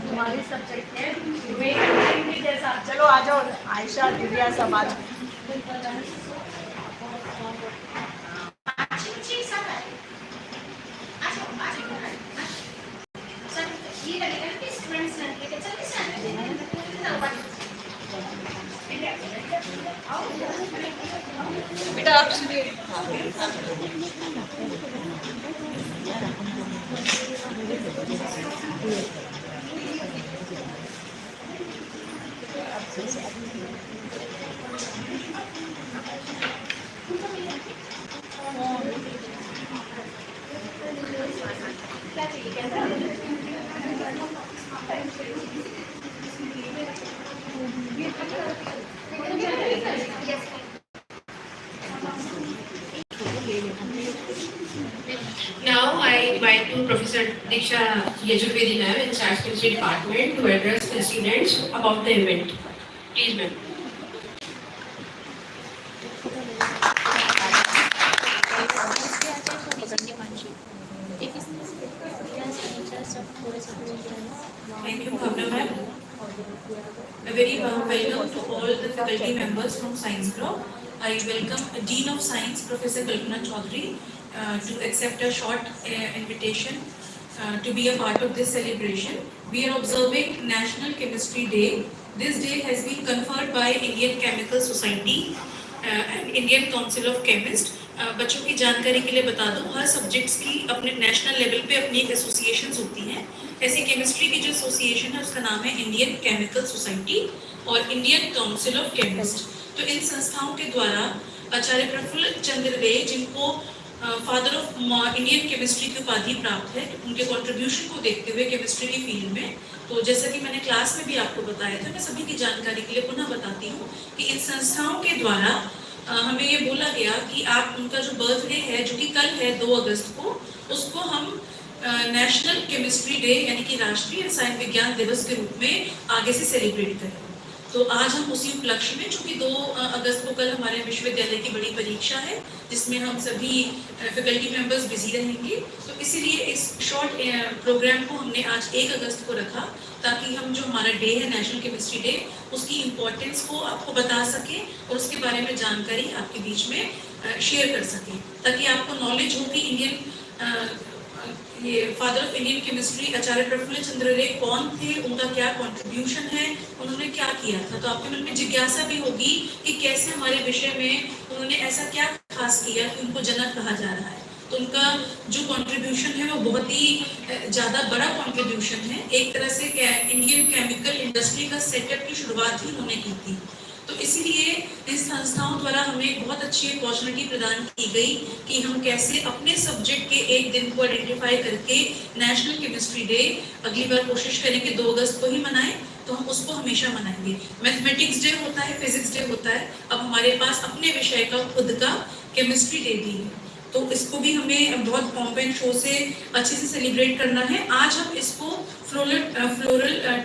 तुम्हारी सब्जेक्ट है remembrance जैसा। चलो आ जाओ आयशा, दिव्या सब आ जाओ। बेटा आप सुनिए। Now I invite to Professor Diksha Yajurvedi ma'am in Science Chemistry Department to address the students about the event. Please ma'am. Thank you, Bhavna ma'am. A very warm welcome to all the faculty members from Science Block. I welcome Dean of Science, Professor Kalpana Chaudhary, to accept a short invitation to be a part of this celebration. We are observing National Chemistry Day. This day has been conferred by Indian Chemical Society and Indian Council of Chemists. बच्चों की जानकारी के लिए बता दूं, हर subjects की अपने national level पे अपनी एक एसोसिएशंस होती हैं। ऐसी केमिस्ट्री की जो एसोसिएशन है उसका नाम है इंडियन केमिकल सोसाइटी और इंडियन काउंसिल ऑफ केमिस्ट। तो इन संस्थाओं के द्वारा आचार्य प्रफुल्ल चंद्र रे, जिनको फादर ऑफ इंडियन केमिस्ट्री की उपाधि प्राप्त है, उनके कंट्रीब्यूशन को देखते हुए केमिस्ट्री की फील्ड में, तो जैसा कि मैंने क्लास में भी आपको बताया था, मैं सभी की जानकारी के लिए पुनः बताती हूँ कि इन संस्थाओं के द्वारा हमें ये बोला गया कि आप उनका जो बर्थडे है, जो कि कल है 2 अगस्त को, उसको हम नेशनल केमिस्ट्री डे यानी कि राष्ट्रीय रसायन विज्ञान दिवस के रूप में आगे से सेलिब्रेट करें। तो आज हम उसी उपलक्ष्य में, चूँकि 2 अगस्त को कल हमारे विश्वविद्यालय की बड़ी परीक्षा है जिसमें हम सभी फैकल्टी मेंबर्स बिजी रहेंगे, तो इसीलिए इस शॉर्ट प्रोग्राम को हमने आज 1 अगस्त को रखा ताकि हम जो हमारा डे है नेशनल केमिस्ट्री डे, उसकी इम्पोर्टेंस को आपको बता सकें और उसके बारे में जानकारी आपके बीच में शेयर कर सकें, ताकि आपको नॉलेज हो कि इंडियन ये फादर ऑफ इंडियन केमिस्ट्री आचार्य प्रफुल्ल चंद्र रे कौन थे, उनका क्या कंट्रीब्यूशन है, उन्होंने क्या किया था। तो आपके मन में जिज्ञासा भी होगी कि कैसे हमारे विषय में उन्होंने ऐसा क्या खास किया कि उनको जनक कहा जा रहा है। तो उनका जो कंट्रीब्यूशन है वो बहुत ही ज़्यादा बड़ा कंट्रीब्यूशन है। एक तरह से इंडियन केमिकल इंडस्ट्री का सेटअप की शुरुआत ही उन्होंने की थी। तो इसीलिए इन संस्थाओं द्वारा हमें बहुत अच्छी अपॉर्चुनिटी प्रदान की गई कि हम कैसे अपने सब्जेक्ट के एक दिन को आइडेंटिफाई करके नेशनल केमिस्ट्री डे अगली बार कोशिश करें कि 2 अगस्त को ही मनाएं, तो हम उसको हमेशा मनाएंगे। मैथमेटिक्स डे होता है, फिजिक्स डे होता है, अब हमारे पास अपने विषय का खुद का केमिस्ट्री डे भी है, तो इसको भी हमें बहुत पॉम्प एंड शो से अच्छे से सेलिब्रेट करना है। आज हम इसको फ्लोरल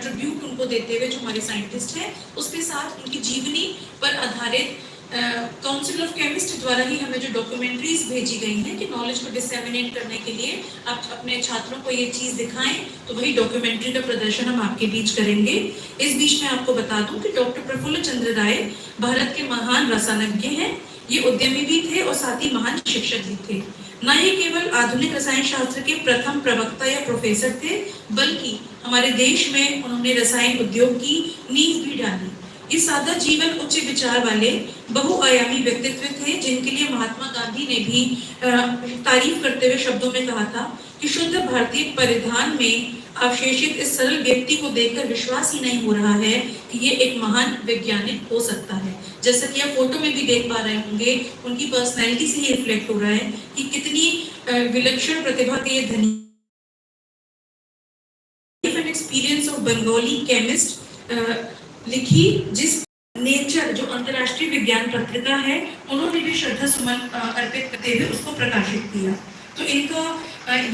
ट्रिब्यूट उनको देते हुए, जो हमारे साइंटिस्ट हैं, उसके साथ उनकी जीवनी पर आधारित काउंसिल ऑफ केमिस्ट द्वारा ही हमें जो डॉक्यूमेंट्रीज भेजी गई हैं कि नॉलेज को डिसेमिनेट करने के लिए आप अपने छात्रों को ये चीज़ दिखाएं, तो वही डॉक्यूमेंट्री का प्रदर्शन हम आपके बीच करेंगे। इस बीच में आपको बता दूं कि डॉक्टर प्रफुल्ल चंद्र राय भारत के महान रसायनज्ञ हैं। ये उद्यमी भी थे और साथ ही महान शिक्षक भी थे। न ये केवल आधुनिक रसायन शास्त्र के प्रथम प्रवक्ता या प्रोफेसर थे, बल्कि हमारे देश में उन्होंने रसायन उद्योग की नींव भी डाली। इस सादा जीवन, उच्च विचार वाले बहुआयामी व्यक्तित्व थे, जिनके लिए महात्मा गांधी ने भी तारीफ करते हुए शब्दों में कहा था कि शुद्ध भारतीय परिधान में अवशेषित इस सरल व्यक्ति को देखकर विश्वास ही नहीं हो रहा है कि ये एक महान वैज्ञानिक हो सकता है। जैसा कि आप फोटो में भी देख पा रहे होंगे, उनकी पर्सनैलिटी से ही रिफ्लेक्ट हो रहा है कि कितनी विलक्षण प्रतिभा के ये धनी। एक्सपीरियंस ऑफ बंगाली केमिस्ट लिखी, जिस नेचर जो अंतर्राष्ट्रीय विज्ञान पत्रिका है, उन्होंने भी श्रद्धा सुमन अर्पित करते हुए उसको प्रकाशित किया। तो इनका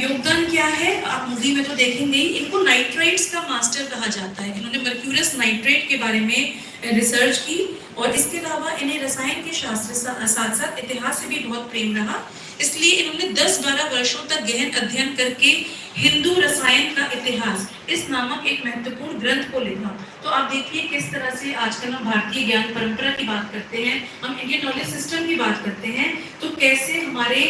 योगदान क्या है आप मूवी में तो देखेंगे। इनको नाइट्राइट्स का मास्टर कहा जाता है। इन्होंने मर्क्यूरस नाइट्रेट के बारे में रिसर्च की और इसके अलावा इन्हें रसायन के शास्त्र साथ साथ इतिहास से भी बहुत प्रेम रहा। इसलिए इन्होंने 10-12 वर्षों तक गहन अध्ययन करके हिंदू रसायन का इतिहास इस नामक एक महत्वपूर्ण ग्रंथ को लिखा। तो आप देखिए किस तरह से आजकल हम भारतीय ज्ञान परंपरा की बात करते हैं, हम इंडियन नॉलेज सिस्टम की बात करते हैं, तो कैसे हमारे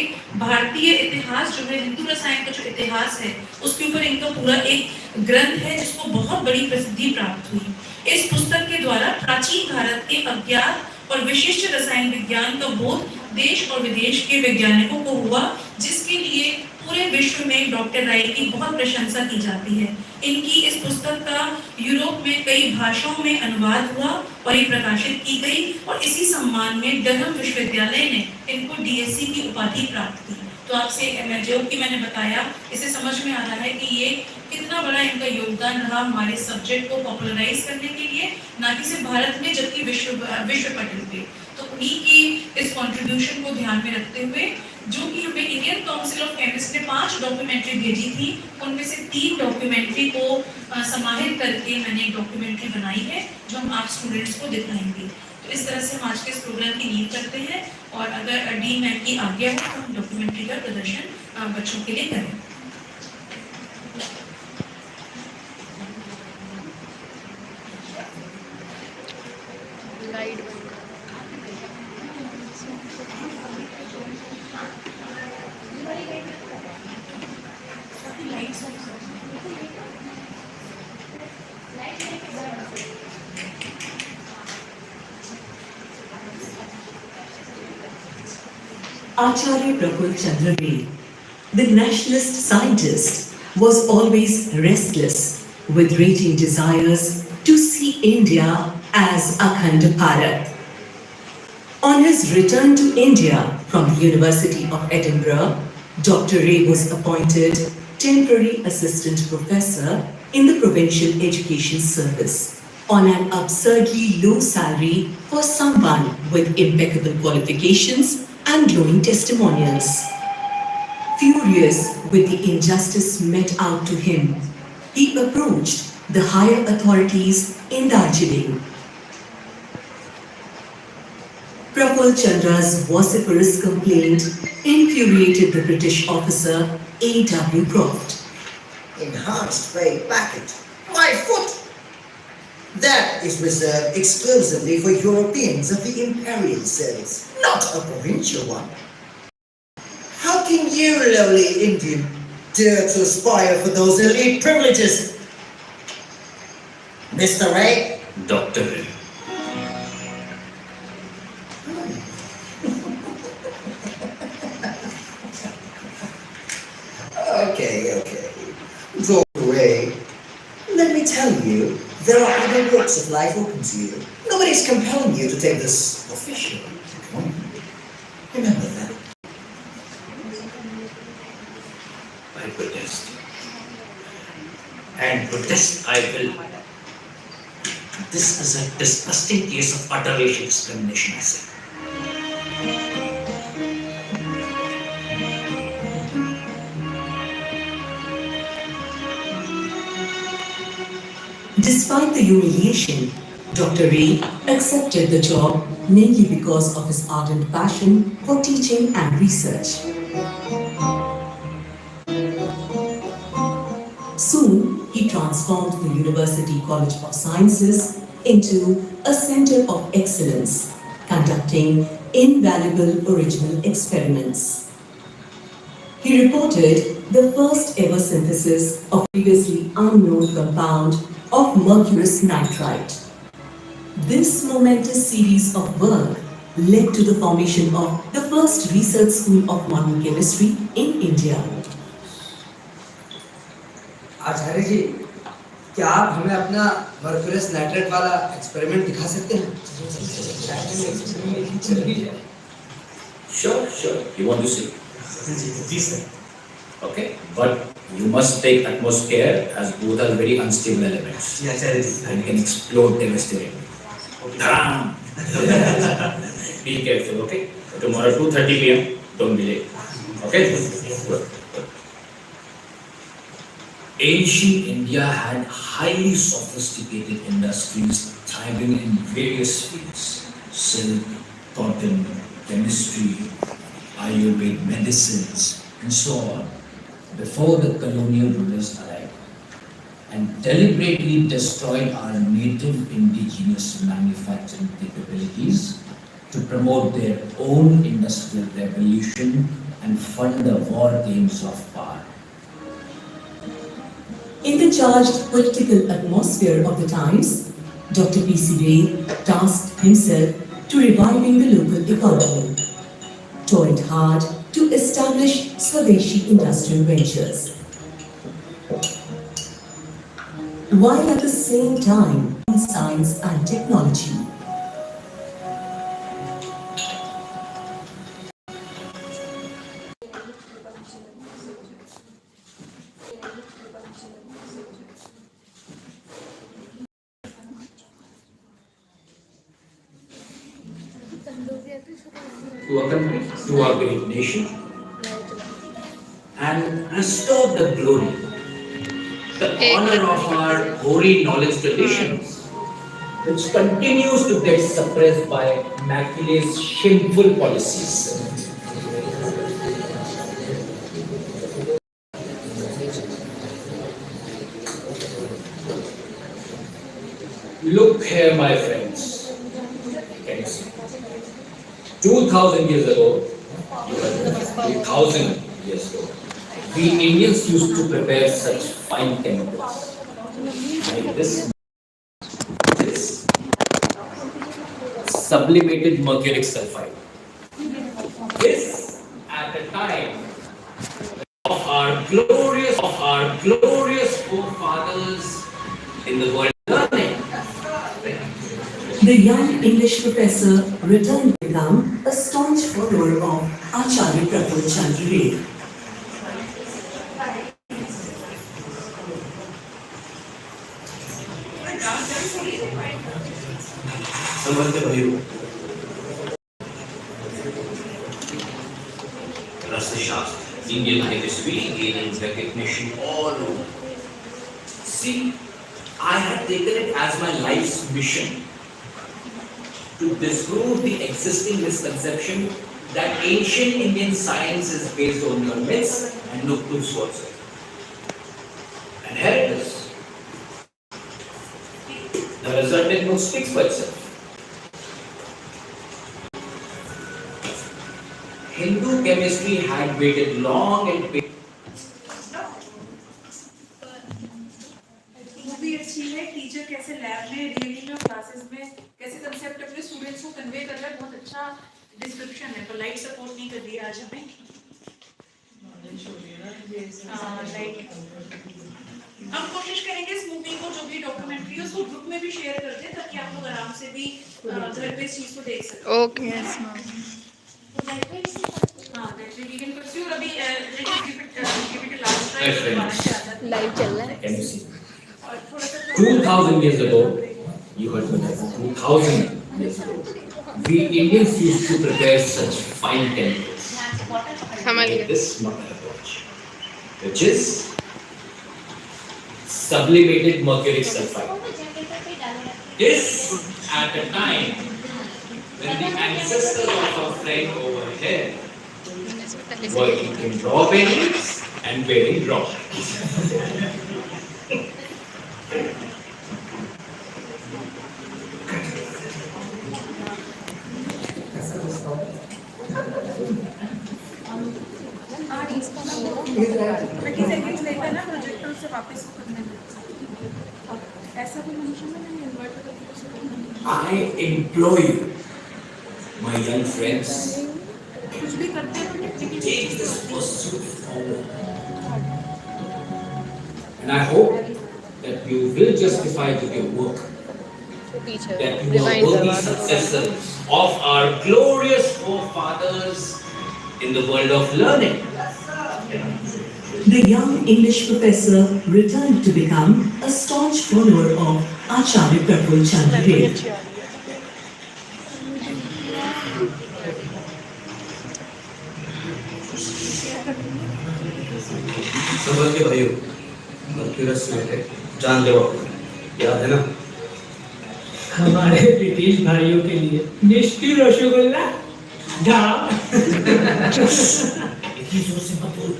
भारतीय इतिहास जो है, हिंदू रसायन का जो इतिहास है, उसके ऊपर इनका पूरा एक ग्रंथ है जिसको बहुत बड़ी प्रसिद्धि प्राप्त हुई। इस पुस्तक के द्वारा प्राचीन भारत के अज्ञात और विशिष्ट रसायन विज्ञान का बोध देश और विदेश के वैज्ञानिकों को हुआ, जिसके लिए पूरे विश्व में डॉक्टर राय की बहुत प्रशंसा की जाती है। इनकी इस पुस्तक का यूरोप में कई भाषाओं में अनुवाद हुआ और ये प्रकाशित की गई, और इसी सम्मान में डरहम विश्वविद्यालय ने इनको डीएससी की उपाधि प्राप्त की। तो आपसे जो कि मैंने बताया, इससे समझ में आ रहा है कि ये कितना बड़ा इनका योगदान रहा हमारे सब्जेक्ट को पॉपुलराइज करने के लिए, ना कि सिर्फ भारत में जबकि विश्व पटल पे। तो उन्हीं की इस कंट्रीब्यूशन को ध्यान में रखते हुए, जो कि हमें इंडियन काउंसिल ऑफ केमिस्ट ने 5 डॉक्यूमेंट्री भेजी थी, उनमें से 3 डॉक्यूमेंट्री को समाहित करके मैंने एक डॉक्यूमेंट्री बनाई है जो हम आप स्टूडेंट्स को दिखाएंगे। तो इस तरह से हम आज के इस प्रोग्राम की नींव करते हैं, और अगर डीन मैम की आज्ञा हो तो हम डॉक्यूमेंट्री का प्रदर्शन बच्चों के लिए करें। Aacharya Prafulla Chandra, the nationalist scientist, was always restless with raging desires to see India as Akhand Bharat. On his return to India from the University of Edinburgh, Dr. Ray was appointed temporary assistant professor in the Provincial Education Service on an absurdly low salary for someone with impeccable qualifications and glowing testimonials. Furious with the injustice met out to him, he approached the higher authorities in Darjeeling. Prafulla Chandra's vociferous complaint infuriated the British officer A.W. Croft. Enhanced weight packet. My foot! That is reserved exclusively for Europeans of the Imperial Service, not a provincial one. How can you, lowly Indian, dare to aspire for those elite privileges? Mr. Ray? Dr. Ray. Okay. Dr. Ray, let me tell you, there are other walks of life open to you. Nobody's compelling you to take this official appointment. Remember that. I protest. And protest I will. This is a disgusting case of utter racial discrimination, I say. Despite the humiliation, Dr. Ray accepted the job mainly because of his ardent passion for teaching and research. Soon, he transformed the University College of Sciences into a center of excellence, conducting invaluable original experiments. He reported the first ever synthesis of previously unknown compound of mercurous nitrite. This momentous series of work led to the formation of the first research school of modern chemistry in India. आचार्य जी, क्या आप हमें अपना mercurous nitrate वाला experiment दिखा सकते हैं? Sure. You want to see? Yes, okay, but you must take utmost care as both are very unstable elements. Yes, sir. And can explode devastatingly. Dharam! Be careful, okay? Tomorrow 2:30 p.m. Don't be late. Okay? Good. Ancient India had highly sophisticated industries thriving in various fields: silk, cotton, chemistry, Ayurvedic medicines, and so on before the colonial rulers arrived and deliberately destroyed our native indigenous manufacturing capabilities to promote their own industrial revolution and fund the war games of power. In the charged political atmosphere of the times, Dr. P.C. Ray tasked himself to reviving the local economy, toiled hard to establish Swadeshi industrial ventures, while at the same time in science and technology. To our country, to our great nation, and restore the glory, the honor of our holy knowledge traditions, which continues to get suppressed by Machiavelli's shameful policies. Look here, my friends. Can you see? 2000 years ago, 2000 years ago, we Indians used to prepare such fine chemicals like this sublimated mercuric sulfide. This at the time of our glorious forefathers in the world learning. The young English professor returned to become a staunch follower of Aacharya Prafulla Chandra. समझते भाइयों Rasashastra, Indian history gaining recognition all over. See, I had taken it as my life's mission to disprove the existing misconception that ancient Indian science is based only on myths and no proofs whatsoever. And here it is. The resultant book speaks for itself. Hindu chemistry had waited long and patiently. Movie अच्छी है, teacher कैसे lab में reality में classes में कैसे concept अपने students को convey कर रहा है, बहुत अच्छा डिस्क्रिप्शन है। पर लाइट सपोर्ट नहीं कर रही है आज हमें। लाइट हम कोशिश करेंगे इस मूवी को जो भी डॉक्यूमेंट्री है उसको ग्रुप में भी शेयर कर दें ताकि आप लोग आराम से भी घर पे इस चीज को देख सकें। Okay yes ma'am. हाँ, that way we can pursue. अभी let's give it a last try. Live चल रहा है। Can you see? 2000 years ago, you heard me right, 2000 years ago, we Indians used to prepare such fine chemicals like this modern approach, which is sublimated mercuric sulfide. This at a time when the ancestors of our friend over here were eating raw berries and wearing raw. I implore you, my young friends, take this pursuit forward. And I hope that you will justify with your work that you are worthy successors of our glorious forefathers in the world of learning. The young English professor returned to become a staunch follower of Aacharya Prafulla Chandra. समझ के भाइयों mercurous में जान दो याद है ना हमारे ब्रिटिश भाइयों के लिए मिष्टी रसगुल्ला जा इतनी जोर से मत बोल,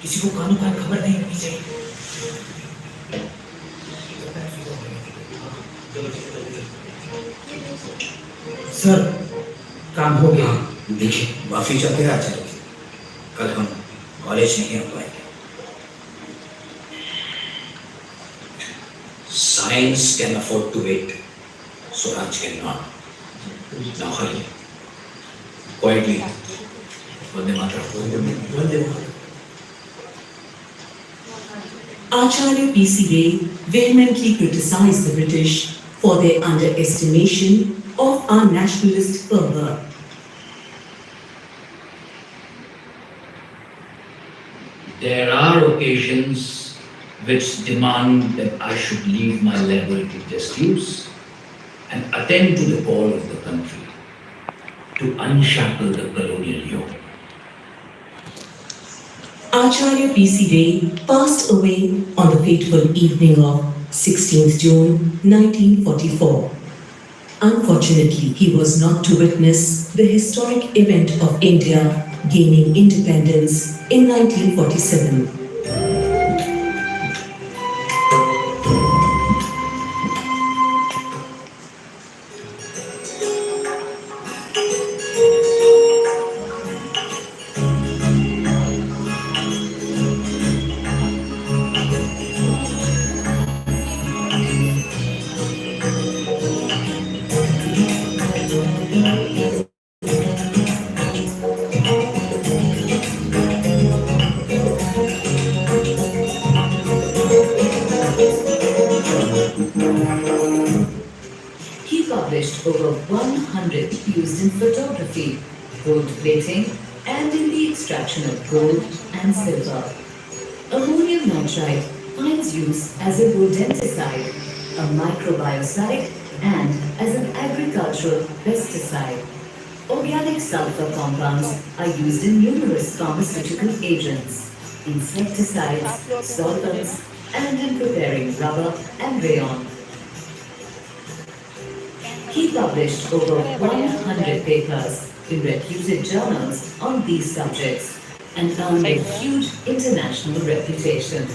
किसी को कानों कान खबर नहीं होनी चाहिए। सर, काम हो गया। देखिए, माफी चाहते हैं आचार्य जी, कल हम कॉलेज नहीं आ पाएंगे। Science can afford to wait, Swaraj cannot. Now hurry. Quietly. Vande Mataram. Vande Mataram. Acharya P.C. Ray vehemently criticized the British for their underestimation of our nationalist fervor. There are occasions which demand that I should leave my level to disuse and attend to the call of the country, to unshackle the colonial yoke. Acharya P.C. Ray passed away on the fateful evening of 16th June 1944. Unfortunately, he was not to witness the historic event of India gaining independence in 1947. He published over 100 used in photography, gold plating, and in the extraction of gold and silver. Ammonium nitrite finds use as a rodenticide, a microbiocide, and as an agricultural pesticide. Organic sulfur compounds are used in numerous pharmaceutical agents, insecticides, solvents, and in preparing rubber and rayon. He published over 100 papers in reputed journals on these subjects and earned a huge international reputation.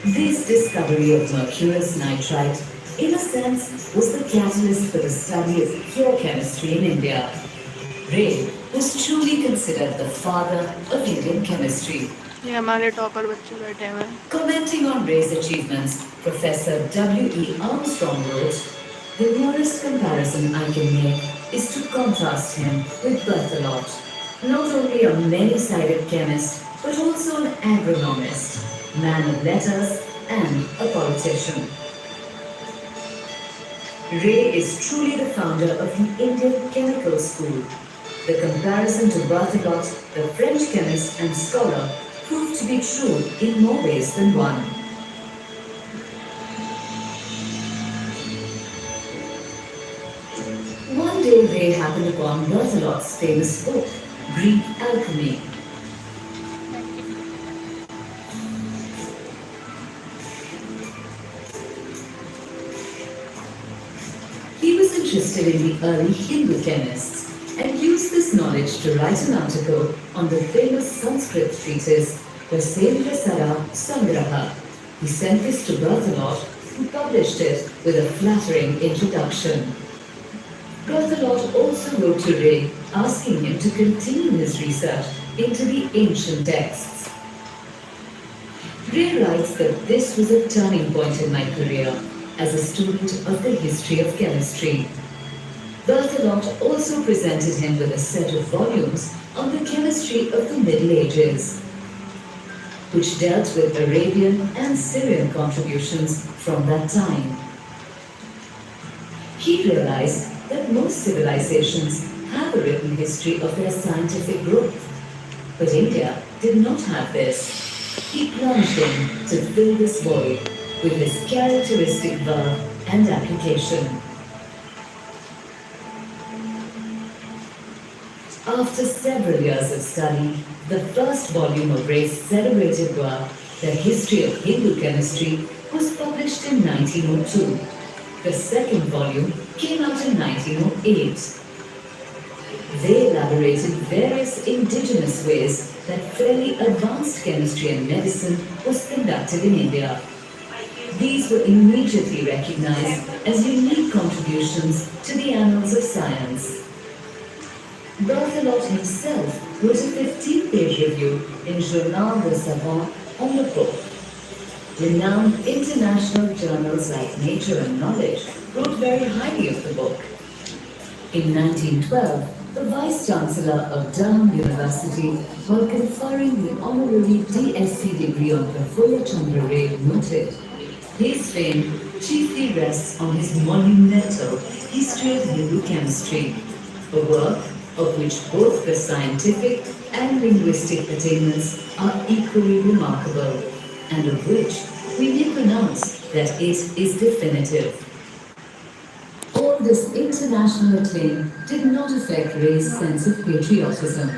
This discovery of mercurous nitrite, in a sense, was the catalyst for the study of pure chemistry in India. Ray was truly considered the father of Indian chemistry. ये हमारे topper बच्चे बैठे हुए हैं। Commenting on Ray's achievements, Professor W.E. Armstrong wrote, "The nearest comparison I can make is to contrast him with Berthelot, not only a many-sided chemist, but also an agronomist, man of letters, and a politician." Ray is truly the founder of the Indian chemical school. The comparison to Berthelot, the French chemist and scholar, proved to be true in more ways than one. One day Ray happened upon Berthelot's famous book, Greek Alchemy. He was interested in the early Hindu chemists and used this knowledge to write an article on the famous Sanskrit treatise, Vasendra Sangraha. He sent this to Berthelot, who published it with a flattering introduction. Berthelot also wrote to Ray, asking him to continue his research into the ancient texts. Ray writes that this was a turning point in my career as a student of the history of chemistry. Berthelot also presented him with a set of volumes on the chemistry of the Middle Ages, which dealt with Arabian and Syrian contributions from that time. He realized that most civilizations have a written history of their scientific growth, but India did not have this. He plunged in to fill this void with his characteristic verve and application. After several years of study, the first volume of Ray's celebrated work, The History of Hindu Chemistry, was published in 1902. The second volume came out in 1908. They elaborated various indigenous ways that fairly advanced chemistry and medicine was conducted in India. These were immediately recognized as unique contributions to the annals of science. Berthelot himself wrote a 15-page review in Journal de Savant on the book. Renowned international journals like Nature and Knowledge wrote very highly of the book. In 1912, the Vice-Chancellor of Durham University, while conferring the honorary DSc degree on Prafulla Chandra noted, his fame chiefly rests on his monumental History of Hindu Chemistry, a work of which both the scientific and linguistic attainments are equally remarkable, and of which we may pronounce that it is definitive. All this international acclaim did not affect Ray's sense of patriotism.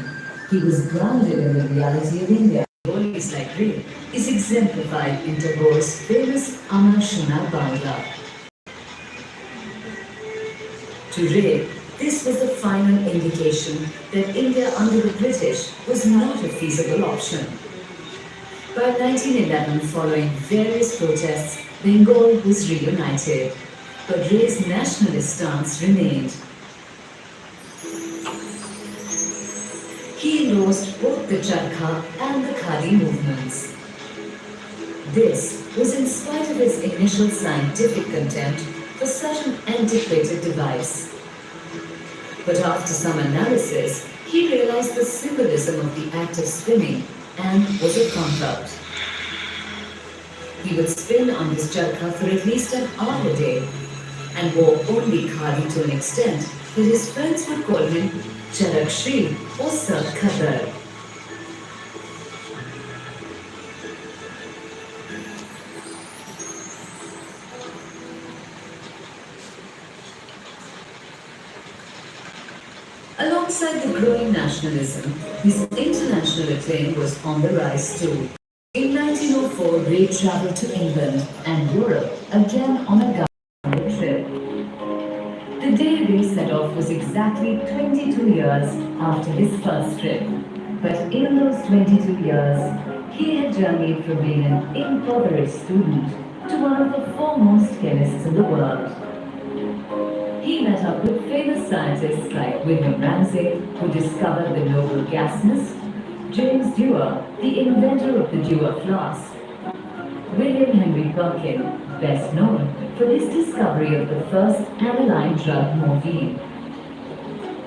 He was grounded in the reality of India. Stories like Ray is exemplified in Tagore's famous Amar Shuna Bangla. To Ray, this was the final indication that India under the British was not a feasible option. By 1911, following various protests, Bengal was reunited, but Ray's nationalist stance remained. He endorsed both the Charkha and the Khadi movements. This was in spite of his initial scientific contempt for such an antiquated device. But after some analysis, he realized the symbolism of the act of spinning and was a convert. He would spin on his charkha for at least an hour a day and wore only khadi to an extent that his friends would call him Charakshri or Sir Khadar. Alongside the growing nationalism, his international acclaim was on the rise too. In 1904, Ray traveled to England and Europe again on a government trip. The day Ray set off was exactly 22 years after his first trip. But in those 22 years, he had journeyed from being an impoverished student to one of the foremost chemists in the world. He met up with famous scientists like William Ramsay, who discovered the noble gas mist, James Dewar, the inventor of the Dewar flask, William Henry Perkin, best known for his discovery of the first aniline drug morphine,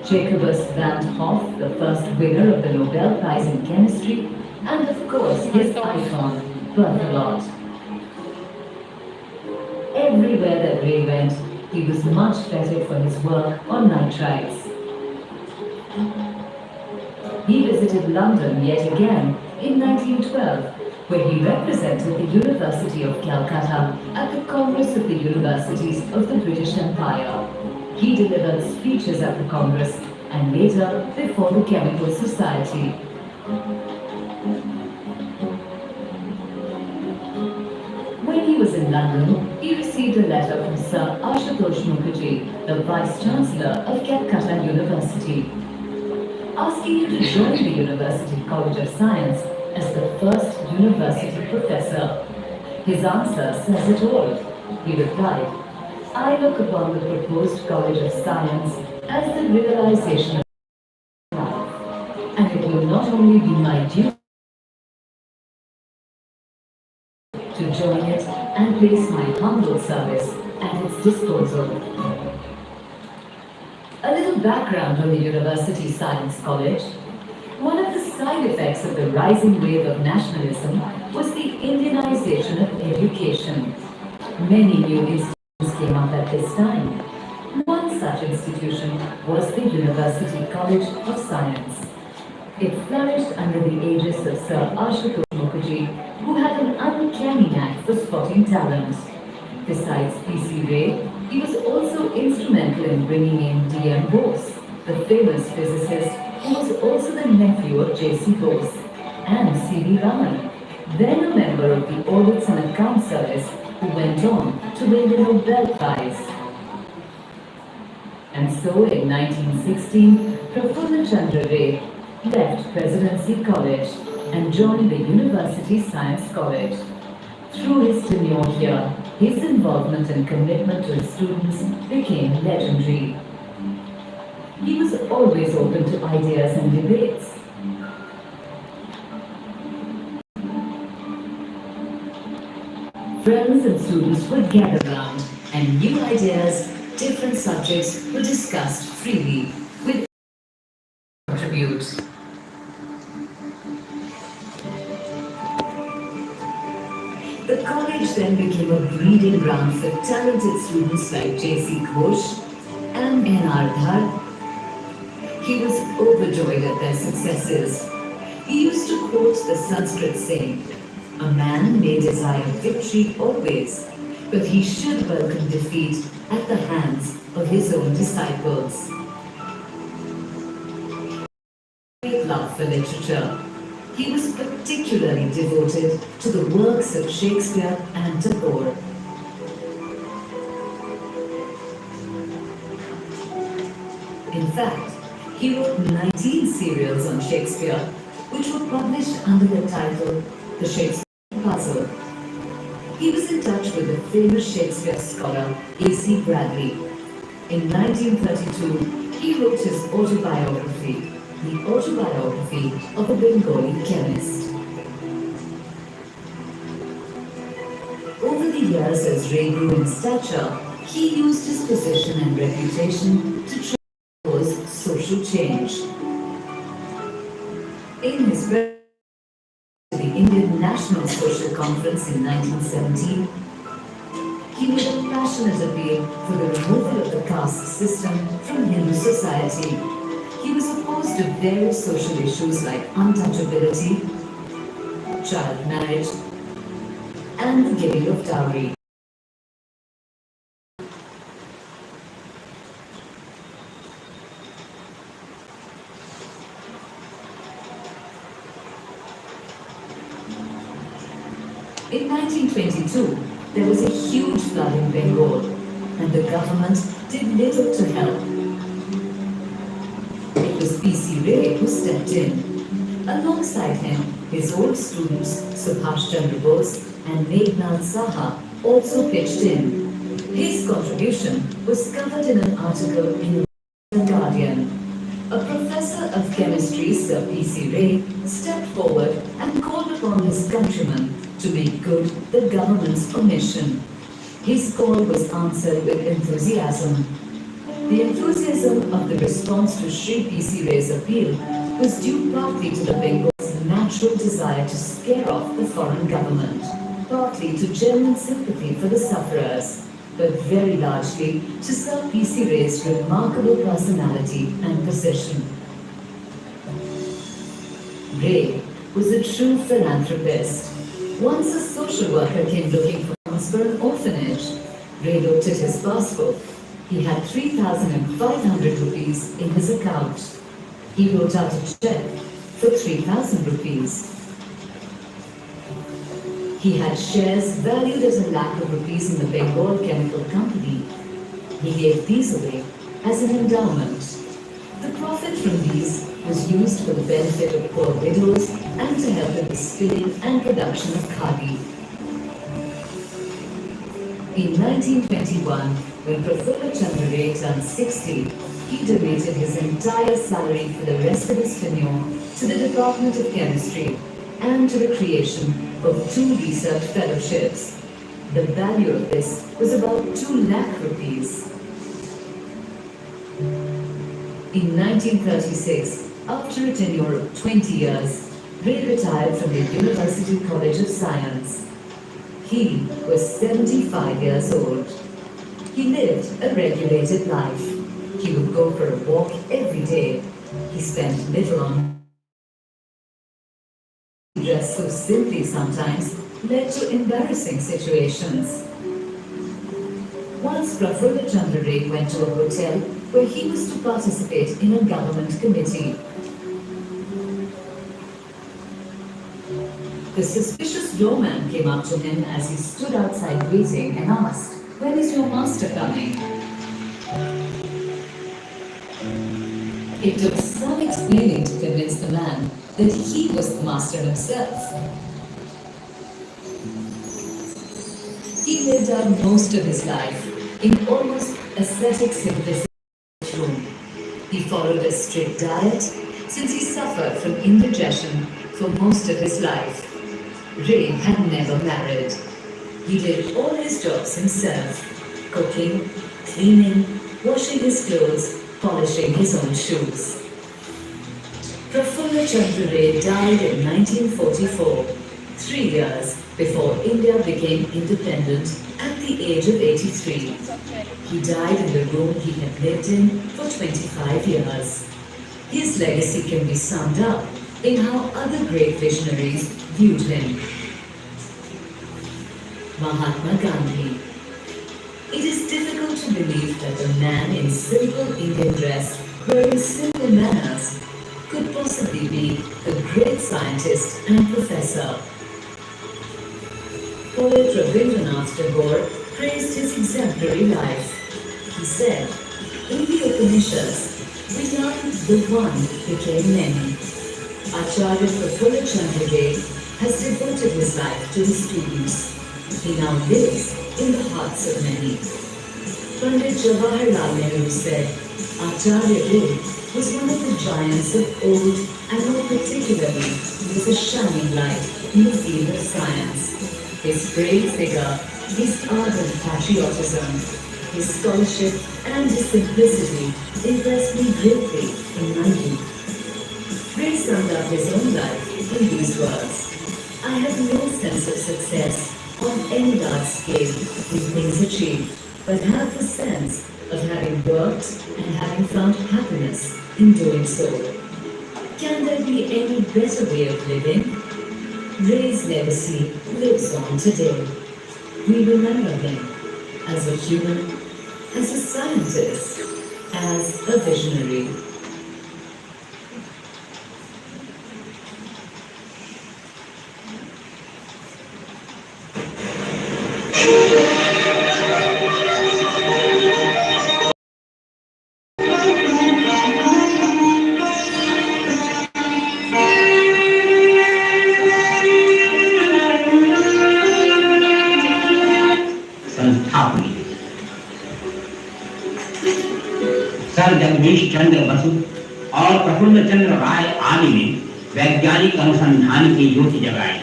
Jacobus van 't Hoff, the first winner of the Nobel Prize in Chemistry, and of course his icon, Berthelot. Everywhere that Ray went, he was much feted for his work on nitrites. He visited London yet again in 1912, where he represented the University of Calcutta at the Congress of the Universities of the British Empire. He delivered speeches at the Congress and later before the Chemical Society. When he was in London, he received a letter from Sir Aacharya Mukherjee, the Vice-Chancellor of Calcutta University, asking him to join the University College of Science as the first university professor. His answer says it all. He replied, "I look upon the proposed College of Science as the realization of life, and it will not only be my duty to join it and place my humble service at its disposal." A little background on the University Science College. One of the side effects of the rising wave of nationalism was the Indianization of education. Many new institutions came up at this time. One such institution was the University College of Science. It flourished under the aegis of Sir Aacharya Mukherjee, who had an uncanny knack for spotting talent. Besides P.C. Ray, he was also instrumental in bringing in D.M. Bose, the famous physicist who was also the nephew of J.C. Bose, and C.V. Raman, then a member of the Audits and Accounts Service, who went on to win the Nobel Prize. And so in 1916, Prafulla Chandra left Presidency College and joined the University Science College. Through his tenure here, his involvement and commitment to his students became legendary. He was always open to ideas and debates. Friends and students would gather round, and new ideas, different subjects were discussed freely with contribute. The college then became a breeding ground for talented students like J.C. Ghosh and N.R. Dhar. He was overjoyed at their successes. He used to quote the Sanskrit saying, "A man may desire victory always, but he should welcome defeat at the hands of his own disciples." Great love for literature. He was particularly devoted to the works of Shakespeare and Tagore. In fact, he wrote 19 serials on Shakespeare, which were published under the title The Shakespeare Puzzle. He was in touch with the famous Shakespeare scholar A.C. Bradley. In 1932, he wrote his autobiography, The Autobiography of a Bengali Chemist. Over the years, as Ray grew in stature, he used his position and reputation to transpose social change. In his to the Indian National Social Conference in 1917, he made a passionate appeal for the removal of the caste system from Hindu society. He was opposed to various social issues like untouchability, child marriage, and the giving of dowry. In 1922, there was a huge flood in Bengal, and the government did little to help. It was P.C. Ray who stepped in. Alongside him, his old students, Subhash Chandra Bose and Meghnad Saha, also pitched in. His contribution was covered in an article in The Guardian. A professor of chemistry, Sir P.C. Ray, stepped forward and called upon his countrymen to make good the government's omission. His call was answered with enthusiasm. The enthusiasm of the response to Sri P.C. Ray's appeal was due partly to the Bengal's natural desire to scare off the foreign government, partly to genuine sympathy for the sufferers, but very largely to Sir P.C. Ray's remarkable personality and position. Ray was a true philanthropist. Once a social worker came looking for funds for an orphanage. Ray looked at his passbook. He had 3,500 rupees in his account. He wrote out a check for 3,000 rupees. He had shares valued at ₹1,00,000 in the Bengal Chemical Company. He gave these away as an endowment. The profit from these was used for the benefit of poor widows and to help in the spinning and production of khadi. In 1921, when Prafulla Chandra turned 60, he donated his entire salary for the rest of his tenure to the Department of Chemistry and to the creation of 2 research fellowships. The value of this was about 2 lakh rupees. In 1936, after a tenure of 20 years, Ray retired from the University College of Science. He was 75 years old. He lived a regulated life. He would go for a walk every day. He spent little on dressed so simply sometimes led to embarrassing situations. Once Prafulla Chandra went to a hotel where he was to participate in a government committee. The suspicious doorman came up to him as he stood outside waiting and asked, "When is your master coming?" It took some explaining to convince the man that he was the master himself. He lived out most of his life in almost ascetic simplicity. He followed a strict diet since he suffered from indigestion for most of his life. Ray had never married. He did all his jobs himself, cooking, cleaning, washing his clothes, polishing his own shoes. Prafulla Chandra Ray died in 1944, 3 years before India became independent at the age of 83. He died in the room he had lived in for 25 years. His legacy can be summed up in how other great visionaries viewed him. Mahatma Gandhi. It is difficult to believe that a man in simple Indian dress, wearing simple manners, could possibly be a great scientist and professor. Poet Rabindranath Tagore praised his exemplary life. He said, "In the Upanishads, we learn the one became many." Aacharya Prafulla Chandra has devoted his life to his students. He now lives in the hearts of many. Pandit Jawaharlal Nehru said, Aacharya was one of the giants of old and more particularly was a shining light in the field of science. His brave figure, his ardent patriotism, his scholarship and his simplicity impressed me greatly in my youth. Ray summed up his own life in these words, "I have no sense of success on any large scale in things achieved, but have the sense of having worked and having found happiness in doing so. Can there be any better way of living?" Ray's legacy lives on today. We remember him as a human, as a scientist, as a visionary. संस्थापक sir Jagdish चंद्र बसु और प्रफुल्ल चंद्र राय आदि ने वैज्ञानिक अनुसंधान की ज्योति जगाई।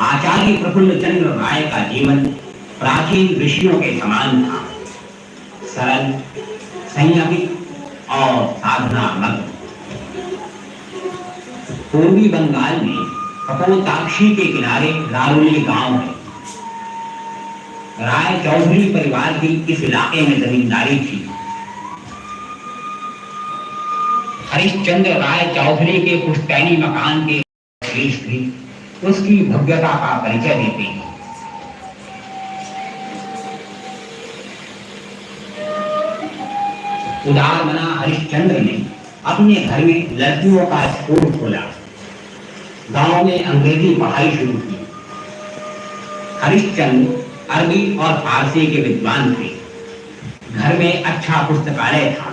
आचार्य प्रफुल्ल चंद्र राय का जीवन प्राचीन ऋषियों के समान था, सरल, संयमित और साधनामग्न। पूर्वी बंगाल में कपोताक्षी के किनारे लारुली गांव है। राय चौधरी परिवार की इस इलाके में जमींदारी थी। हरिश्चंद्र राय चौधरी के पुश्तैनी मकान के शीर्ष भी उसकी भव्यता का परिचय देते हैं। उदार मना हरिश्चंद्र ने अपने घर में लड़कियों का स्कूल खोला, गांव में अंग्रेजी पढ़ाई शुरू की। हरिश्चंद्र अरबी और फारसी के विद्वान थे। घर में अच्छा पुस्तकालय था।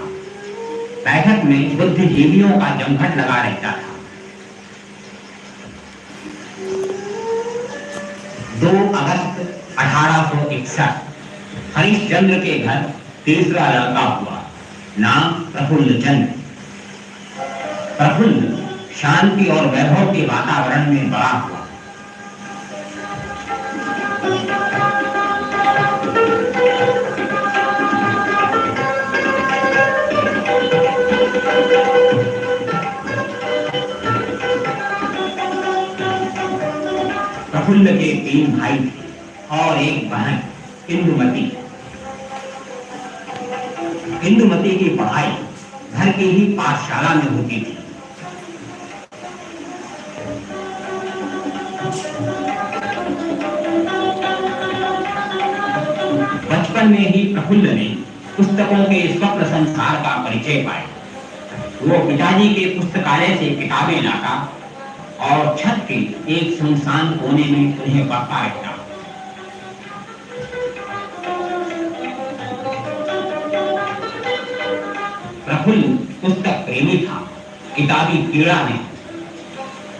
बैठक में बुद्धिजीवियों का जमघट लगा रहता था। 2 अगस्त 1861 हरिश्चंद्र के घर तीसरा लड़का हुआ, नाम प्रफुल्ल चंद्र। प्रफुल्ल शांति और वैभव के वातावरण में बड़ा हुआ। प्रफुल्ल के 3 भाई थे और एक बहन इंदुमती। इंदुमती की पढ़ाई घर की ही पाठशाला में होती थी। बचपन में ही प्रफुल्ल ने पुस्तकों के स्वप्न संसार का परिचय पाया। वो पिताजी के पुस्तकालय से किताबें लाता और छत के एक सुनसान कोने में उन्हें पढ़ता रहता। प्रफुल्ल पुस्तक प्रेमी था, किताबी कीड़ा नहीं।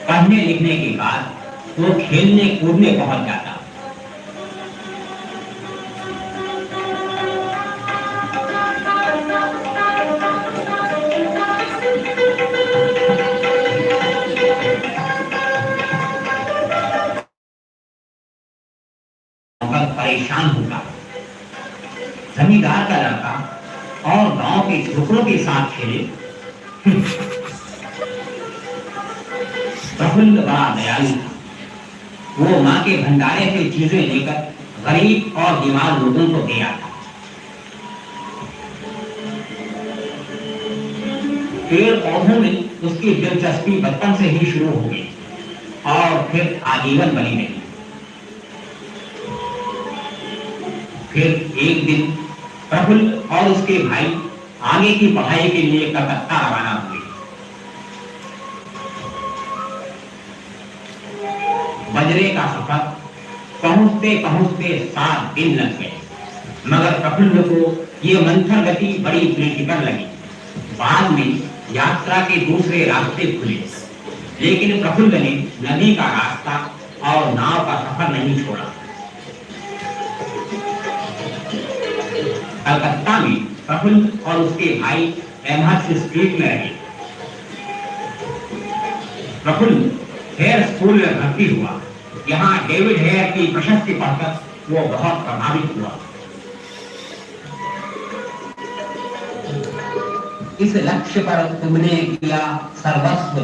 पढ़ने लिखने के बाद वो खेलने कूदने पहुंच जाता। परेशान होता। जमींदार का लड़का और गांव के छोकरों के साथ खेले। प्रफुल्ल बड़ा दयालु था। वो माँ के भंडारे से चीजें लेकर गरीब और बीमार लोगों को दे आता। पेड़ पौधों में उसकी दिलचस्पी बचपन से ही शुरू हो गई और फिर आजीवन बनी रही। फिर एक दिन प्रफुल्ल और उसके भाई आगे की पढ़ाई के लिए कलकत्ता रवाना हुए। बजरे का सफर पहुंचते पहुंचते 7 दिन लग गए, मगर प्रफुल्ल को ये मंथर गति बड़ी प्रीतिकर लगी। बाद में यात्रा के दूसरे रास्ते खुले, लेकिन प्रफुल्ल ने नदी का रास्ता और नाव का सफर नहीं छोड़ा। कलकत्ता में प्रफुल्ल और उसके भाई एमहर्स्ट स्ट्रीट में रहे। प्रफुल्ल हेयर स्कूल में भर्ती हुआ। यहाँ डेविड हेयर की प्रशस्ति पढ़कर वो बहुत प्रभावित हुआ। इस लक्ष्य पर तुमने किया सर्वस्व